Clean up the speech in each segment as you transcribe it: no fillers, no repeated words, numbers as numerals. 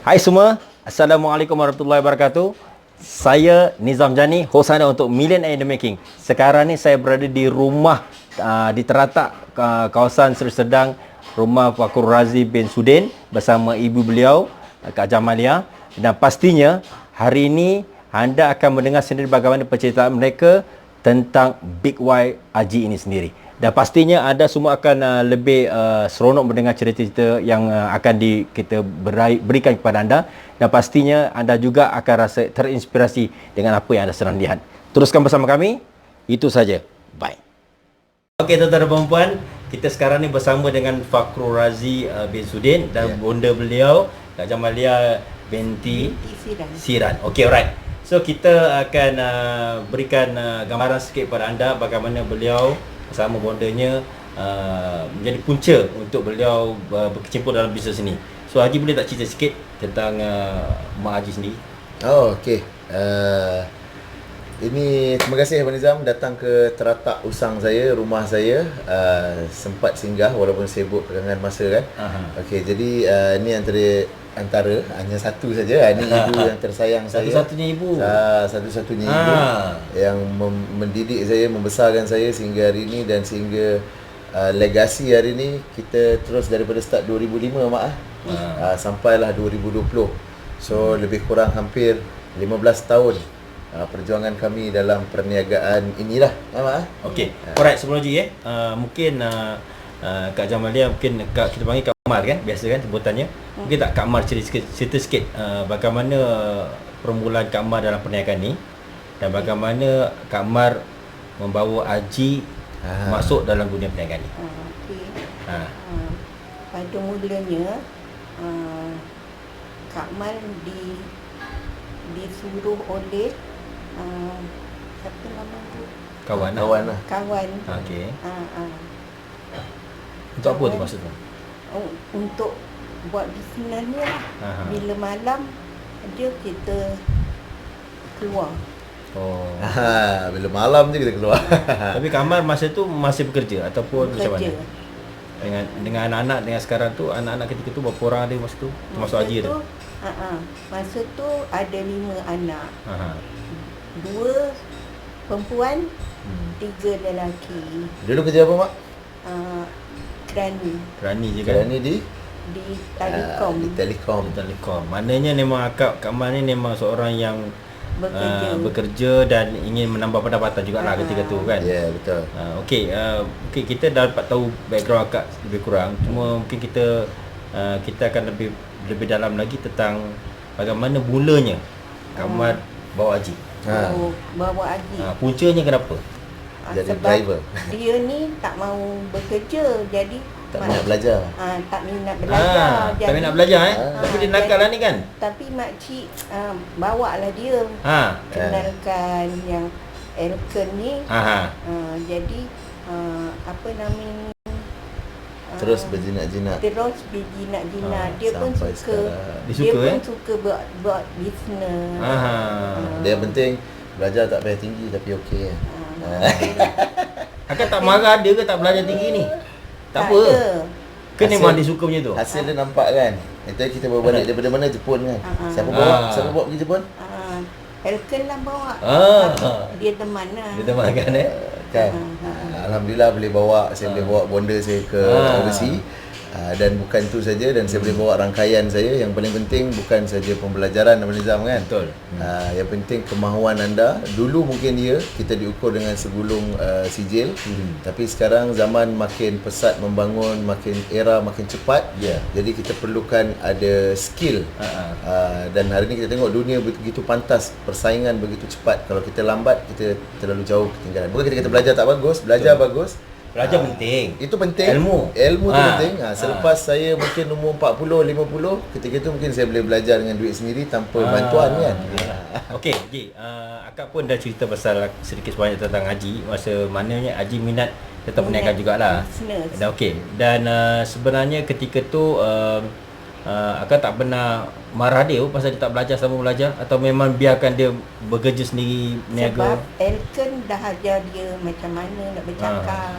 Hai semua, Assalamualaikum warahmatullahi wabarakatuh. Saya Nizam Jani, host anda untuk Millionaire in the Making. Sekarang ni saya berada di rumah di teratak kawasan Seri Sedang, rumah Fakrul Razi bin Sudin bersama ibu beliau, Kak Jamalia. Dan pastinya hari ini anda akan mendengar sendiri bagaimana penceritaan mereka tentang Big Y Haji ini sendiri. Dan pastinya anda semua akan lebih seronok mendengar cerita-cerita yang akan kita berikan kepada anda. Dan pastinya anda juga akan rasa terinspirasi dengan apa yang anda sedang lihat. Teruskan bersama kami. Itu saja. Bye. Okey, tuan-tuan dan puan-puan, kita sekarang ni bersama dengan Fakrul Razi bin Sudin dan bonda beliau, Kak Jamalia binti Siran. Okey, alright. So kita akan berikan gambaran sikit kepada anda bagaimana beliau bersama bondanya menjadi punca untuk beliau berkecimpung dalam bisnes ini. So Haji boleh tak cerita sikit tentang Mak Haji sendiri? Oh, okey. Ini terima kasih Abang Nizam datang ke teratak usang saya, rumah saya. Sempat singgah walaupun sibuk pergangan masa kan. Okey, jadi ini antara hanya satu saja. Ini ibu yang tersayang saya. Satu-satunya ibu. Satu-satunya ibu yang mendidik saya, membesarkan saya sehingga hari ini dan sehingga legasi hari ini kita terus daripada start 2005 mak sampailah 2020. So lebih kurang hampir 15 tahun perjuangan kami dalam perniagaan inilah mak. Okey. Alright, sebelum lagi mungkin Kak Jamalia, mungkin kita panggil Kak Mar kan, biasa kan sebutannya. Mungkin tak Kak Mar cerita sikit bagaimana permulaan Kak Mar dalam perniagaan ni dan bagaimana Kak Mar membawa Haji masuk dalam dunia perniagaan ni. Okey. Pada mulanya Kak Mar disuruh oleh siapa nama tu? Kawan. Okey. Untuk apa tu maksud tu? Untuk buat bisnes ni lah. Bila malam dia kita keluar. Oh. Bila malam je kita keluar. Tapi Kamar masa tu masih bekerja ataupun macam Bekerja. mana? Dengan anak-anak, dengan sekarang tu anak-anak ketika tu berapa orang ada masa tu? Termasuk Haji tu? Masa tu ada 5 anak. 2 perempuan, 3 lelaki. Dulu kerja apa mak? Kerani je kan? Kerani di Telekom. Di Telekom. Maknanya memang Kak Mar ni memang seorang yang bekerja dan ingin menambah pendapatan jugalah ketika tu kan. Ya, betul. Okey, kita dah dapat tahu background akak lebih kurang. Cuma mungkin kita akan lebih dalam lagi tentang bagaimana mulanya Kak Mar bawa Haji. Bawa Haji. Puncanya kenapa? Jadi sebab driver. dia ni tak mau bekerja, jadi Tak minat belajar. tak minat belajar. Tak minat belajar tapi dia nakal lah ni kan. Tapi makcik bawa lah dia. Kenalkan yang Elken ni. Jadi apa namanya, terus berjinak-jinak. Dia pun sampai suka. sekarang. Dia pun suka buat bisnes. Dia penting belajar tak payah tinggi tapi okey. Akak tak marah dia ke tak belajar tinggi ni? Tak apa. Kan memang dia suka macam tu. Hasil dia nampak kan. Itu kita bawa balik daripada mana, Jepun kan. Siapa bawa pergi Jepun? Elken lah bawa. Dia teman lah. Dia teman kan Kan. Alhamdulillah boleh bawa, saya boleh bawa bonda saya ke overseas. Dan bukan tu saja, dan saya boleh bawa rangkaian saya. Yang paling penting bukan saja pembelajaran Abang Nizam kan. Betul. Yang penting kemahuan anda. Dulu mungkin kita diukur dengan segulung sijil. Tapi sekarang zaman makin pesat membangun, makin cepat. Jadi kita perlukan ada skill. Dan hari ini kita tengok dunia begitu pantas, persaingan begitu cepat. Kalau kita lambat, kita terlalu jauh ketinggalan. Bukan kita belajar tak bagus, belajar bagus. Belajar penting. Itu penting. Ilmu tu penting. Selepas saya mungkin umur 40, 50, ketika itu mungkin saya boleh belajar dengan duit sendiri tanpa bantuan kan. Okey, Haji, akak pun dah cerita pasal sedikit sebanyak tentang Haji. Masa mananya Haji minat tetap perniagaan jugalah. Dan okey. Dan sebenarnya ketika tu akak tak pernah marah dia pasal dia tak belajar sama belajar, atau memang biarkan dia bekerja sendiri berniaga? Sebab Elken dah ajar dia macam mana nak bercakap.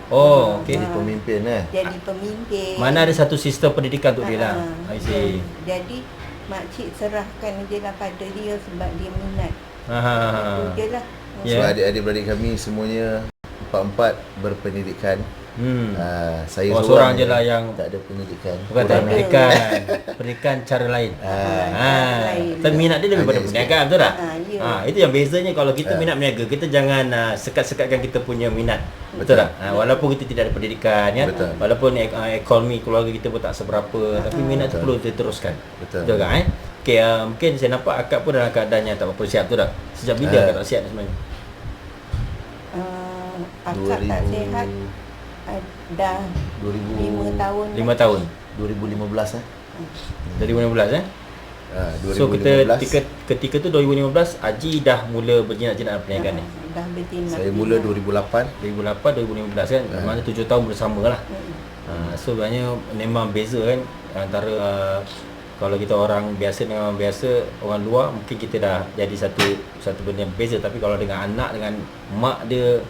Oh, okey. Jadi pemimpin Jadi pemimpin. Mana ada satu sistem pendidikan untuk dia lah. I see. Jadi makcik serahkan je lah pada dia sebab dia minat. Ha. Itu je lah. Ya. Sebab adik-beradik kami semuanya empat berpendidikan. Saya Seorang je lah yang tak ada pendidikan. bukan tak Kurang pendidikan, pendidikan cara lain. Tapi minat dia lebih pada Hanya perniagaan, betul tak? Ya. Itu yang bezanya. Kalau kita minat berniaga, kita jangan sekat-sekatkan kita punya minat. Betul tak? Walaupun kita tidak ada pendidikan, ya. Betul. Walaupun ekonomi keluarga kita pun tak seberapa, tapi minat tu perlu diteruskan. Betul. Tak? Okey, mungkin saya nampak akak pun dalam keadaan yang tak berapa sihat, tu tak? Sejak bila akak tak sihat ni sebenarnya? Akak tak sihat dah 5 tahun. 5 tahun. 2015 Dari 2015 eh? 2015. So kita ketika tu 2015 Haji dah mula berjinak-jinak perniagaan ni. Dah berjinak. Saya mula 2008. 2008 2015 kan. Maknanya 7 tahun bersama lah. So sebenarnya memang beza kan antara kalau kita orang biasa dengan orang biasa, orang luar mungkin kita dah jadi satu benda yang beza, tapi kalau dengan anak dengan mak dia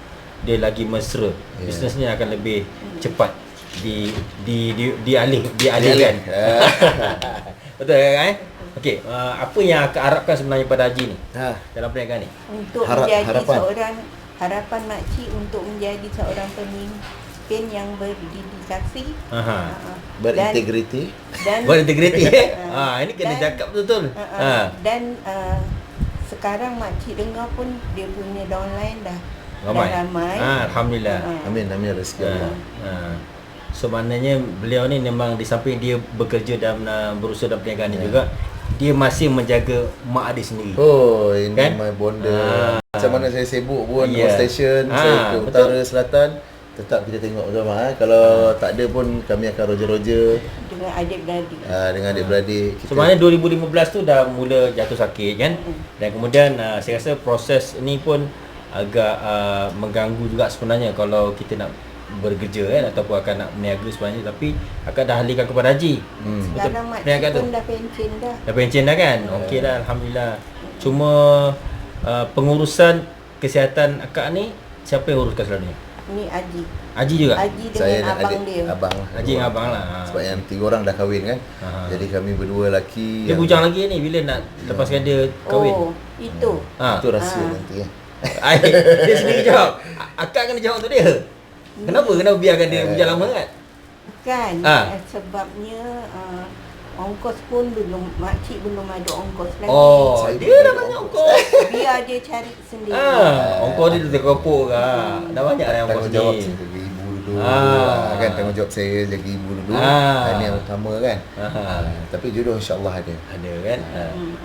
lagi mesra. Bisnesnya akan lebih cepat dialihkan. Betul kan? Okey, apa yang akak harapkan sebenarnya pada Haji ni dalam perniagaan ni? Untuk harapan makcik untuk menjadi seorang pemimpin yang berdedikasi, Berintegriti. dan Berintegriti. Ini kena cakap betul-betul. Dan sekarang makcik dengar pun dia punya downline dah ramai. Alhamdulillah. Amin rezeki Allah. So maknanya beliau ni memang di samping dia bekerja dalam berusaha dalam perniagaan ni juga, dia masih menjaga mak adik sendiri. Oh, ini Kan? my bonda. Macam mana saya sibuk pun station, saya ke betul. utara selatan, tetap kita tengok bersama. Kalau tak ada pun kami akan roja-roja Dengan adik-beradik. dengan adik-beradik. Sebenarnya 2015 tu dah mula jatuh sakit kan. Dan kemudian saya rasa proses ni pun agak mengganggu juga sebenarnya kalau kita nak bekerja kan, ataupun akan nak berniaga sebenarnya, tapi akan dah alihkan kepada Haji. Sekarang makcik pun dah pencen dah. Dah pencen dah kan? Okey dah, Alhamdulillah. Cuma pengurusan kesihatan akak ni siapa yang uruskan selalunya? Ni Haji. Haji juga? Haji dengan Saya dan abang adik dia. abang lah. Haji dengan abang lah. Sebab yang 3 orang dah kahwin kan. Jadi kami berdua lelaki. Dia bujang lagi ni bila nak lepaskan dia kahwin. Oh, itu. Itu rahsia nanti kan. Dia sendiri jawab. Akak kena jawab untuk dia. Kenapa biarkan dia bujang lama kan? Kan, sebabnya ongkos pun makcik belum ada ongkos lagi. Oh, dia dah banyak ongkos. Biar dia cari sendiri. Ongkos dia terkepuk lah. Dah banyak dah ongkos Tanggungjawab ni. saya jaga ibu dulu. Ah. Kan tanggungjawab saya jaga ibu dulu. Ini yang utama kan. Tapi jodoh insya-Allah ada. Ada kan?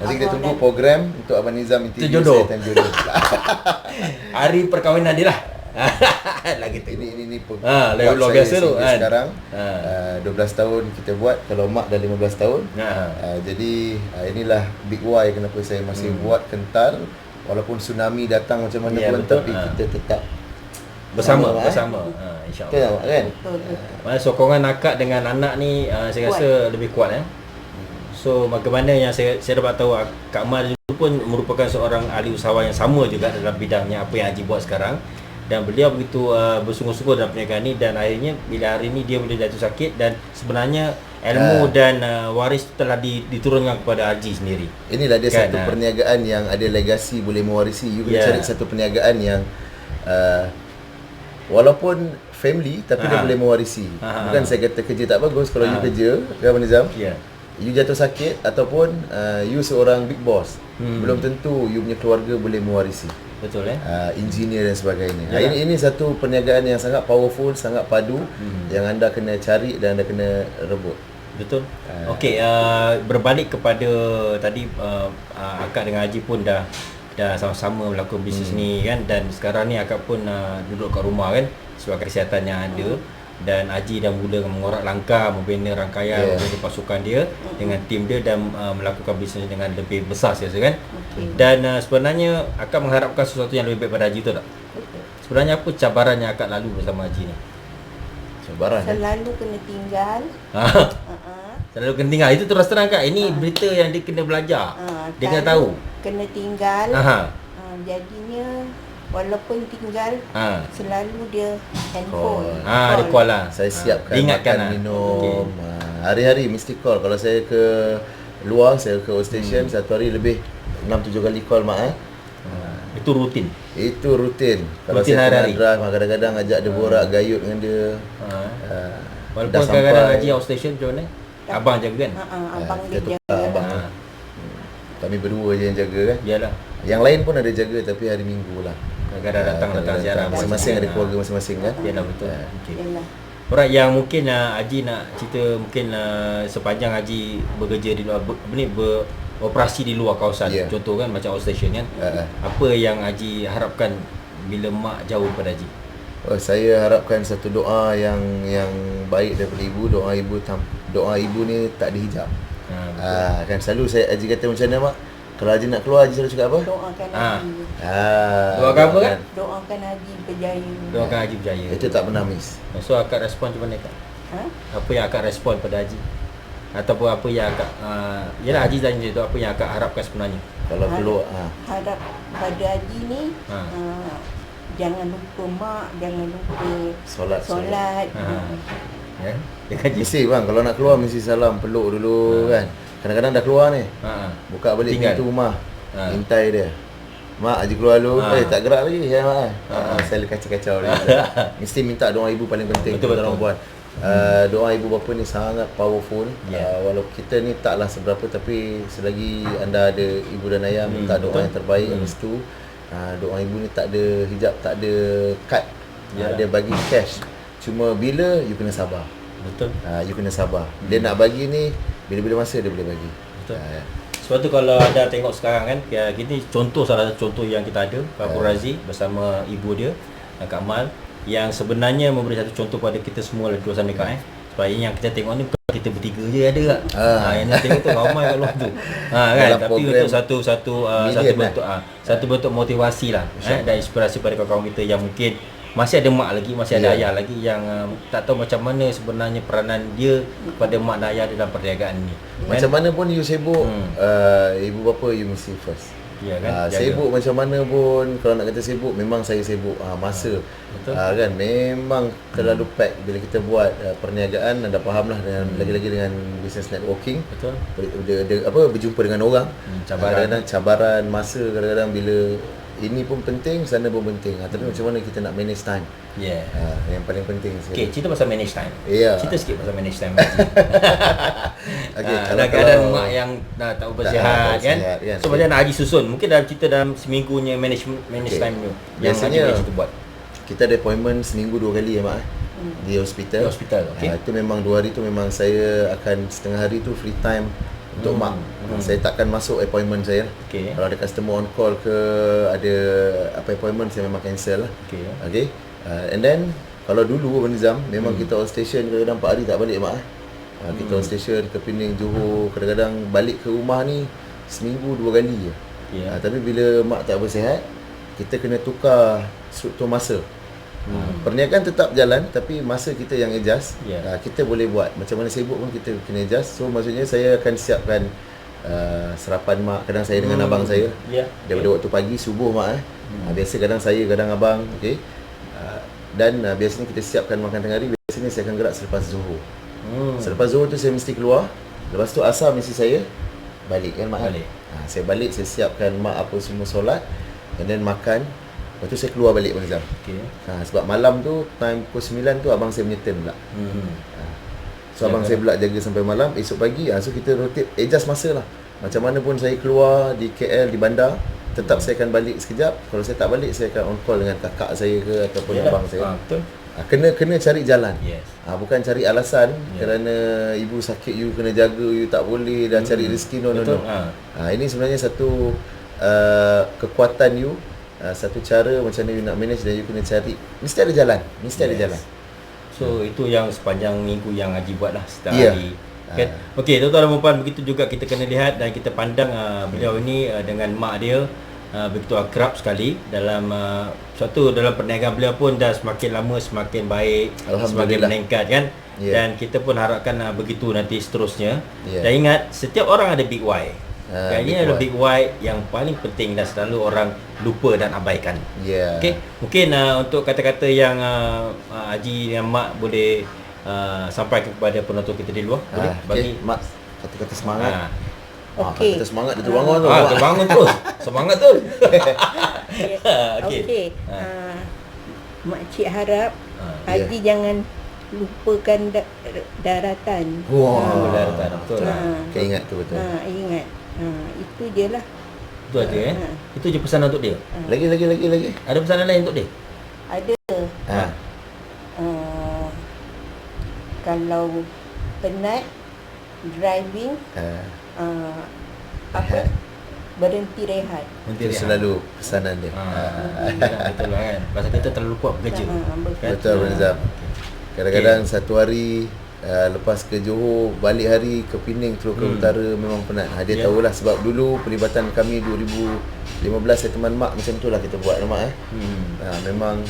Nanti kita tunggu program untuk Abang Nizam Itu jodoh. Saya time jodoh. Hari perkahwinan dia lah. Lagi tu. Ini luar biasa tu kan. Sekarang 12 tahun kita buat, kalau mak dah 15 tahun. Jadi inilah big why kenapa saya masih buat kental walaupun tsunami datang macam mana pun, betul. tapi kita tetap bersama. Betul InsyaAllah. kan? Mana sokongan akak dengan anak ni saya rasa lebih kuat So bagaimana yang saya dapat tahu, Kak Mal itu pun merupakan seorang ahli usahawan yang sama juga dalam bidangnya apa yang Haji buat sekarang. Dan beliau begitu bersungguh-sungguh dalam perniagaan ni, dan akhirnya bila hari ni dia boleh jatuh sakit, dan sebenarnya ilmu dan waris telah diturunkan kepada Haji sendiri. Inilah dia Kan, satu perniagaan yang ada legasi boleh mewarisi. You kena cari satu perniagaan yang walaupun family tapi dia boleh mewarisi. Bukan saya kata kerja tak bagus. Kalau you kerja, Abang Nizam, you jatuh sakit ataupun you seorang big boss, belum tentu you punya keluarga boleh mewarisi. Betul engineer dan sebagainya. Ini satu perniagaan yang sangat powerful, sangat padu, yang anda kena cari dan anda kena rebut. Betul. Okey, berbalik kepada tadi akak dengan Haji pun dah sama-sama melakukan bisnes ni kan, dan sekarang ni akak pun duduk kat rumah kan sebab kesihatan yang ada. Dan Haji dah mula mengorak langkah, membina rangkaian, membina pasukan dia dengan tim dia, dan melakukan bisnes dengan lebih besar saya rasa kan. Dan sebenarnya akak mengharapkan sesuatu yang lebih baik pada Haji tu tak? Sebenarnya apa cabaran yang akak lalu bersama Haji ni? Cabaran Selalu kena tinggal. Selalu kena tinggal. Itu terus terang Kak, ini berita yang dia kena belajar. Dia kena tahu. Kena tinggal. Jadinya walaupun tinggal, selalu dia handphone. Dia call lah. Saya siapkan Diingatkan makan, minum. Hari-hari mesti call. Kalau saya ke luar, saya ke outstation satu hari lebih 6-7 kali call mak. Itu rutin. Itu rutin. Kalau Rutin saya hari-hari. tengah drive, kadang-kadang ajak dia borak, gayut dengan dia. Walaupun dah kadang-kadang sampai. Haji outstation macam mana? Abang jaga kan? Abang kita dia tukar jaga. abang. Kami berdua je yang jaga kan. Yalah. Yang lain pun ada jaga tapi hari Minggu lah. Kadang-kadang datang ziarah Masing-masing ada keluarga masing-masing kan. Yalah betul. Okey. Yalah. Alright, yang mungkin Haji nak cerita mungkin sepanjang Haji bekerja di luar beroperasi di luar kawasan. Yeah. Contoh kan macam outstation kan. Apa yang Haji harapkan bila mak jauh pada Haji? Oh, saya harapkan satu doa yang baik daripada ibu. Doa ibu ni tak dihijab. Kan selalu saya Haji kata macam mana mak? Kalau Haji nak keluar, Haji selalu cakap apa? Doakan Haji. Doakan apa kan? Doakan Haji berjaya. Doakan Haji berjaya. Itu tak pernah miss. So akak respon macam mana kak? Apa yang akak respon pada Haji? Ataupun apa yang akak yalah Haji tanya tu, apa yang akak harapkan sebenarnya? Kalau keluar Harap pada Haji ni jangan lupa mak, jangan lupa solat. Ya. Dia kaji. Mesti bang, kalau nak keluar mesti salam, peluk dulu kan. Kadang-kadang dah keluar ni. Buka balik Tinggal. pintu rumah. Intai dia. Mak, Haji keluar dulu. Tak gerak lagi ya mak. Saya kacau-kacau dia. Mesti minta doa ibu paling penting. Betul. Orang buat. Doa ibu bapa ni sangat powerful. Walaupun kita ni taklah seberapa, tapi selagi anda ada ibu dan ayah, minta doa yang terbaik. Habis tu doa ibu ni tak ada hijab, tak ada kad. Dia bagi cash. Cuma bila you kena sabar. Betul. You kena sabar. Dia nak bagi ni bila-bila masa dia boleh bagi. Betul. Sebab tu kalau anda tengok sekarang kan, ini contoh, salah satu contoh yang kita ada, Pak Razi bersama ibu dia, Kak Mal, yang sebenarnya memberi satu contoh pada kita semua di luar sana kak. Sebab ini yang kita tengok ni bukan kita bertiga je ada kak. Yang kita tengok tu ramai kat luar tu. Kan, dalam tapi untuk satu million satu bentuk motivasi lah, dan inspirasi pada kawan-kawan kita yang mungkin masih ada mak lagi, masih ada ayah lagi yang tak tahu macam mana sebenarnya peranan dia kepada mak dan ayah dalam perniagaan ni. Macam mana pun you sibuk, ibu bapa you mesti first. Ya kan? Sibuk macam mana pun, kalau nak kata sibuk, memang saya sibuk. Masa kan memang terlalu pack bila kita buat perniagaan. Anda fahamlah dengan lagi-lagi dengan business networking. Betul. Berjumpa dengan orang. Kadang-kadang cabaran masa, kadang-kadang bila ini pun penting, sana pun penting. Tapi macam mana kita nak manage time? Yang paling penting sekali. Okay, cerita pasal manage time. Cerita sikit pasal manage time. Kadang-kadang mak yang tak bersihat kan. So macam nak Haji susun, mungkin dalam cerita dalam seminggunya manage time tu. Yang Biasanya Haji cerita buat. Kita ada appointment seminggu 2 kali ya mak. Di hospital. Okay. Itu memang 2 hari tu memang saya akan setengah hari tu free time untuk mak. Saya takkan masuk appointment saya. Kalau ada customer on call ke, ada apa appointment, saya memang cancel lah. Okay. And then kalau dulu Abang Nizam, memang kita on station kadang-kadang 4 hari tak balik mak. Kita on station ke Pening, Johor, kadang-kadang balik ke rumah ni seminggu 2 kali je. Tapi bila mak tak bersihat, kita kena tukar struktur masa. Perniagaan tetap jalan, tapi masa kita yang adjust. Kita boleh buat macam mana sibuk pun kita kena adjust. So maksudnya saya akan siapkan sarapan mak. Kadang saya dengan abang saya daripada waktu pagi subuh mak. Biasa kadang saya, kadang abang. Dan biasanya kita siapkan makan tengah hari. Biasanya saya akan gerak selepas Zuhur. Selepas Zuhur tu saya mesti keluar. Lepas tu asar mesti saya balik kan mak. Saya balik, saya siapkan mak apa semua solat, and then makan. Lepas tu saya keluar balik Abang Nizam. Sebab malam tu time pukul 9 tu abang saya punya turn pula. So abang saya pula jaga sampai malam. Esok pagi so kita rotate, adjust masa lah. Macam mana pun saya keluar di KL, di bandar, tetap saya akan balik sekejap. Kalau saya tak balik, saya akan on call dengan kakak saya ke ataupun abang saya. Betul. Kena cari jalan. Bukan cari alasan kerana ibu sakit you kena jaga, you tak boleh dah cari rezeki. No. Ini sebenarnya satu kekuatan you, satu cara macam mana you nak manage, dan you kena cari, mesti ada jalan. Ada jalan. So itu yang sepanjang minggu yang Haji buat lah setiap hari. Kan? Okey, tuan-tuan dan puan, begitu juga kita kena lihat dan kita pandang beliau ini dengan mak dia begitu akrab sekali dalam suatu dalam perniagaan. Beliau pun dah semakin lama semakin baik, semakin meningkat kan. Dan kita pun harapkan begitu nanti seterusnya. Dan ingat, setiap orang ada big why. Ini adalah big why yang paling penting dan selalu orang lupa dan abaikan. Okey, mungkin untuk kata-kata yang Haji dan mak boleh sampaikan kepada penonton kita di luar, boleh bagi mak kata-kata semangat. Okey. Kita semangat dia terbangun tu. Terbangun terus. Semangat tu. Okey. Makcik harap Haji ya. jangan lupakan daratan. Daratan, betul. Kau ingat tu betul. Ingat. Itu je lah. Itu aja Itu je pesanan untuk dia. Lagi. Ada pesanan lain untuk dia? Ada. Kalau penat driving, berhenti rehat. Itu selalu pesanan dia. Betul lah kan. Pasal kita terlalu kuat bekerja. Betul Nizam. Kadang-kadang satu hari lepas ke Johor, balik hari ke Pening, terus ke utara, memang penat. Dia tahulah sebab dulu perlibatan kami 2015 saya teman mak macam itulah kita buat mak memang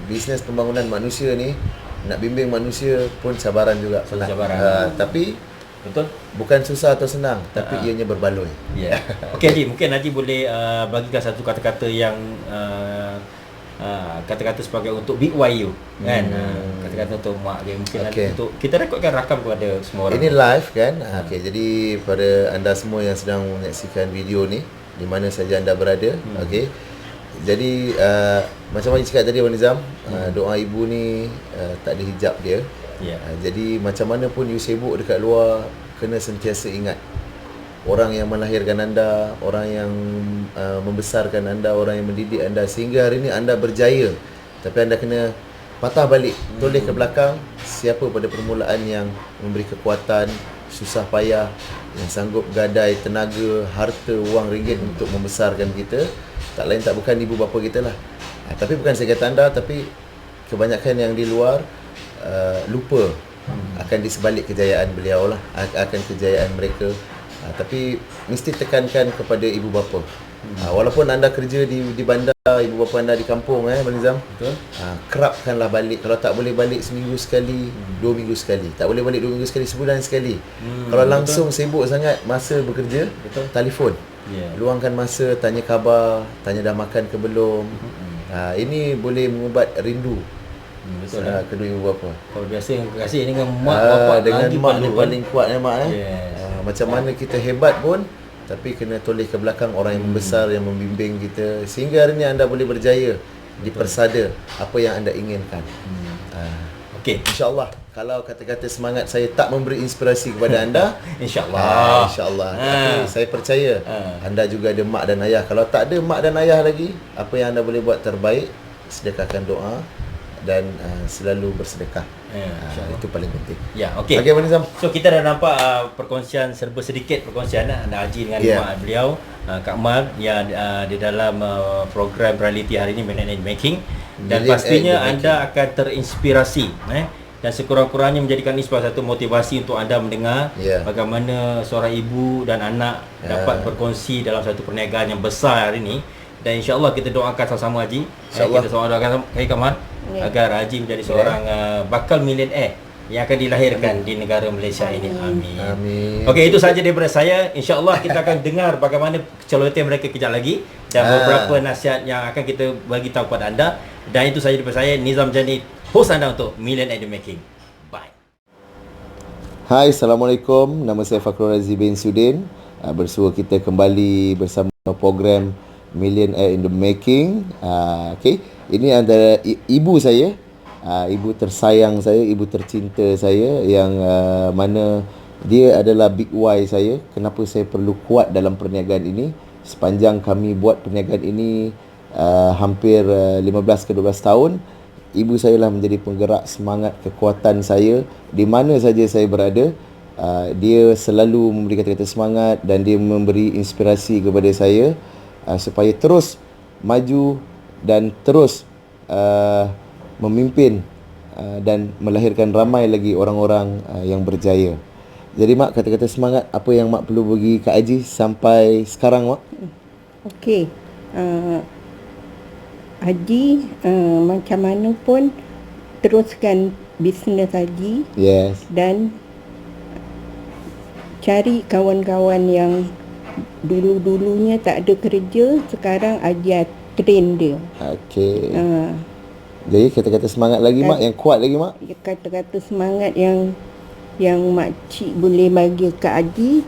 bisnes pembangunan manusia ni nak bimbing manusia pun sabaran juga. Tapi betul, bukan susah atau senang, tapi ianya berbaloi. Okey Haji, mungkin Haji boleh bagikan satu kata-kata yang kata-kata sebagai untuk Big Y you kan, kata-kata untuk mak dia, mungkin untuk kita rekodkan rakam kepada semua orang. Ini live kan. Okey, jadi pada anda semua yang sedang menyaksikan video ni di mana saja anda berada, okey. Jadi macam Haji cakap tadi Abang Nizam, doa ibu ni tak ada hijab dia. Jadi macam mana pun you sibuk dekat luar, kena sentiasa ingat orang yang melahirkan anda, orang yang membesarkan anda, orang yang mendidik anda sehingga hari ini anda berjaya. Tapi anda kena patah balik, toleh ke belakang, siapa pada permulaan yang memberi kekuatan, susah payah, yang sanggup gadai tenaga, harta, wang ringgit untuk membesarkan kita. Tak lain tak bukan ibu bapa kita lah. Tapi bukan saya kata anda, tapi kebanyakan yang di luar lupa akan di sebalik kejayaan beliau lah, akan kejayaan mereka. Tapi mesti tekankan kepada ibu bapa. Walaupun anda kerja di bandar, ibu bapa anda di kampung Abang Nizam, betul. Kerapkanlah balik. Kalau tak boleh balik seminggu sekali, 2 minggu sekali. Tak boleh balik 2 minggu sekali, sebulan sekali. Kalau langsung sibuk sangat masa bekerja, telefon. Luangkan masa, tanya khabar, tanya dah makan ke belum. Ini boleh mengubat rindu. Betul lah kedua ibu bapa. Kalau biasa kasih dengan mak bapak, dengan mak ni paling kuat mak macam mana kita hebat pun, tapi kena toleh ke belakang orang yang membesar, yang membimbing kita sehingga hari ni anda boleh berjaya di persada apa yang anda inginkan. Okey, insya-Allah kalau kata-kata semangat saya tak memberi inspirasi kepada anda, insya-Allah tapi saya percaya anda juga ada mak dan ayah. Kalau tak ada mak dan ayah lagi, apa yang anda boleh buat terbaik, sedekahkan doa dan selalu bersedekah. Itu paling penting. Okey. Abang Nizam. So kita dah nampak perkongsian serba sedikit perkongsian anda Haji dengan mak beliau, Kak Mal yang di dalam program reality hari ini Millionaire Making, dan pastinya anda akan terinspirasi dan sekurang-kurangnya menjadikan ini sebagai satu motivasi untuk anda mendengar bagaimana seorang ibu dan anak dapat berkongsi dalam satu perniagaan yang besar hari ini. Dan insya-Allah kita doakan sama-sama Haji. Kita sama doakan Kak Mal agar Haji menjadi seorang bakal millionaire yang akan dilahirkan di negara Malaysia ini. Amin. Okey, itu sahaja daripada saya. InsyaAllah kita akan dengar bagaimana celotehan mereka kejap lagi dan beberapa nasihat yang akan kita bagi tahu kepada anda. Dan itu sahaja daripada saya, Nizam Jani, host anda untuk Millionaire in the Making. Bye. Hai, Assalamualaikum. Nama saya Fakhrul Razi bin Sudin. Bersua kita kembali bersama program Millionaire in the Making. Okey, ini antara ibu saya, ibu tersayang saya, ibu tercinta saya, yang mana dia adalah big why saya. Kenapa saya perlu kuat dalam perniagaan ini? Sepanjang kami buat perniagaan ini hampir 15 ke 12 tahun, ibu saya lah menjadi penggerak semangat, kekuatan saya di mana saja saya berada. Dia selalu memberi kata-kata semangat dan dia memberi inspirasi kepada saya supaya terus maju dan terus memimpin dan melahirkan ramai lagi orang-orang yang berjaya. Jadi mak, kata-kata semangat apa yang mak perlu bagi Kak Haji sampai sekarang mak? Okey. Haji, macam mana pun teruskan bisnes Haji. Yes. Dan cari kawan-kawan yang dulu-dulunya tak ada kerja, sekarang ajar train dia. Okey. Jadi kata-kata semangat lagi mak, yang kuat lagi mak? Kata-kata semangat yang makcik boleh bagi Kak Haji,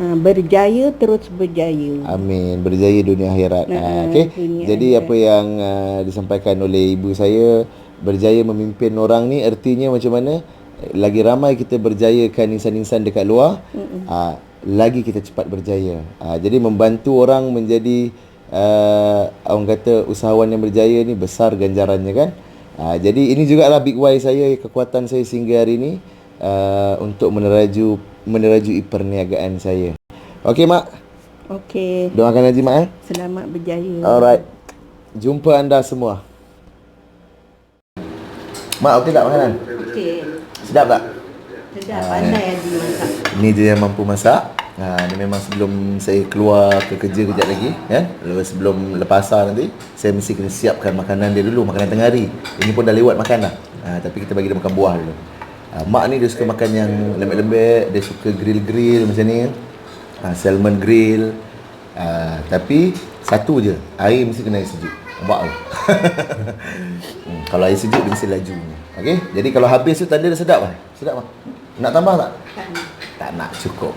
Berjaya terus berjaya. Amin. Berjaya dunia akhirat. Okey. Dunia Jadi akhirat. apa yang disampaikan oleh ibu saya, berjaya memimpin orang ni artinya macam mana? Lagi ramai kita berjayakan insan-insan dekat luar, lagi kita cepat berjaya. Jadi membantu orang menjadi orang kata usahawan yang berjaya ni besar ganjarannya kan. Jadi ini jugalah big why saya, kekuatan saya sehingga hari ini untuk menerajui perniagaan saya. Okey mak. Okey. Doakan Haji mak. Selamat berjaya. Alright. Jumpa anda semua. Mak okey tak makanan? Okey. Sedap tak? Sedap, pandai Haji masak. Ni dia yang mampu masak. Ni memang sebelum saya keluar ke kerja kejap lagi kan. Sebelum lepas asar nanti saya mesti kena siapkan makanan dia dulu, makanan tengah hari. Ini pun dah lewat makan dah. Tapi kita bagi dia makan buah dulu. Mak ni dia suka makan yang lembek-lembek, dia suka grill-grill macam ni. Salmon grill. Tapi satu je, air mesti kena air sejuk. Nampak tu? Kalau air sejuk dia mesti laju. Okey? Jadi kalau habis tu tanda dah sedap lah. Sedap lah. Nak tambah tak? Tak nak, cukup.